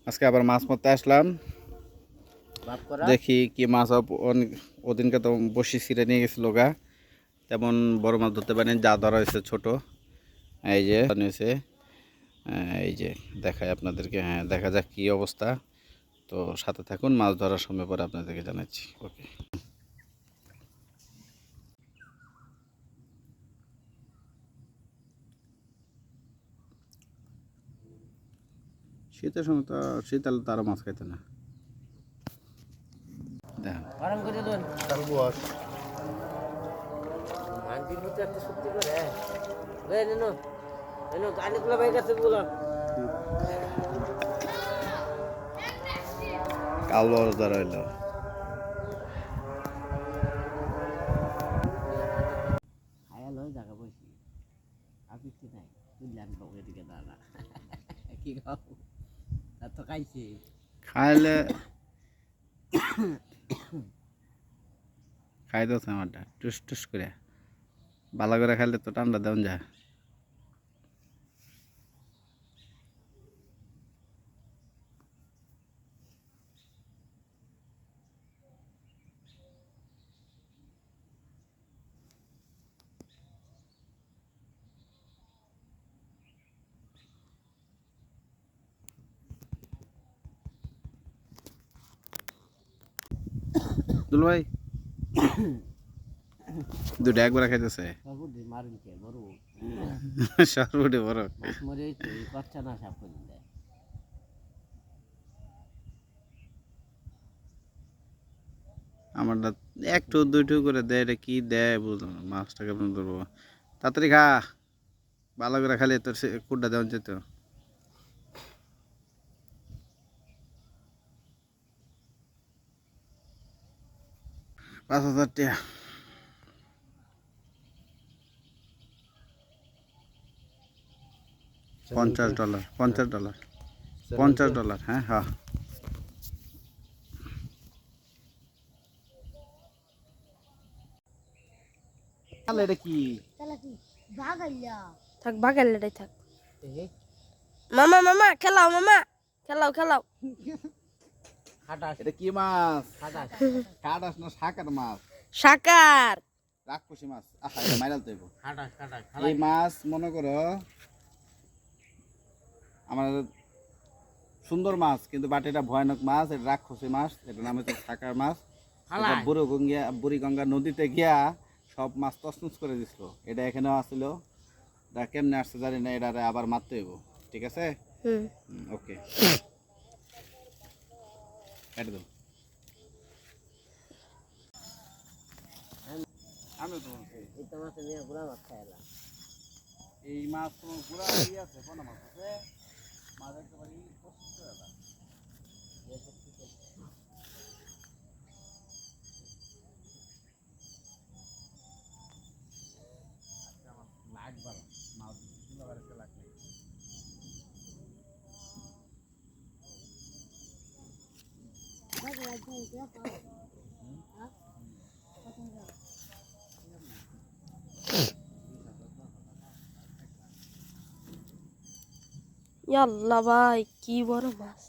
আজকে আবার মাছ মারতে আসলাম, দেখি কি মাছ। ওদিনকে তো বসি ছিঁড়ে নিয়ে গেছিল গা, তেমন বড় মাছ ধরতে পারিনি, যা ধরা হয়েছে ছোট। এই যে নিয়েছে, এই যে দেখায় আপনাদেরকে। হ্যাঁ, দেখা যাক কি অবস্থা। তো সাথে থাকুন, মাছ ধরার সময় পরে আপনাদেরকে জানাচ্ছি। ওকে। শীতের সময় তো শীতালে তো আরো মাছ খাইতে না। কালো ধরা হইলো। খাইলে খাইতেছে আমারটা টুস টুস করে, ভালো করে খাইলে তো ঠান্ডা দেওয়া যায়। দুল ভাই দুটো একবার খাইতেছে সর্বটি বড়। আমারটা একটু দুইটু করে দেয়, এটা কি দেয় বুঝলাম না। মাছটা কেমন ধরবো, তাড়াতাড়ি খা, ভালো করে খালি তোর কুড়টা দেওয়া যেত। 5,000 টাকা। $50, $50, $50। হ্যাঁ হ্যাঁ। এটা কি থাক বাগাইলেটাই থাক। মামা মামা খেলাও, মামা খেলাও খেলাও। এটা কি মাছ? কাটাস না শাকার মাছ? সাকার রাক্ষসী মাছ। আহা, এটা মাইরাল তো। এই মাছ মনে করো আমার সুন্দর মাছ, কিন্তু বাট এটা ভয়ানক মাছ। এটা রাক্ষসী মাছ, এটার নাম হচ্ছে শাকার মাছ। এটা বুড়িগঙ্গা নদীতে গিয়া সব মাছ তছনছ করে দিছিল। এটা এখানেও আসছিল, এটা কেমনে আসছে জানি না, এটা আবার মারতে হইব। ঠিক আছে, ওকে। কেটে দাও। এই মাছ তো পুরা আছে, কোন মাছ আছে? মাছ একেবারে প্রস্তুত করে দাও। ইয়াল্লা ভাই কি বড় মাছ।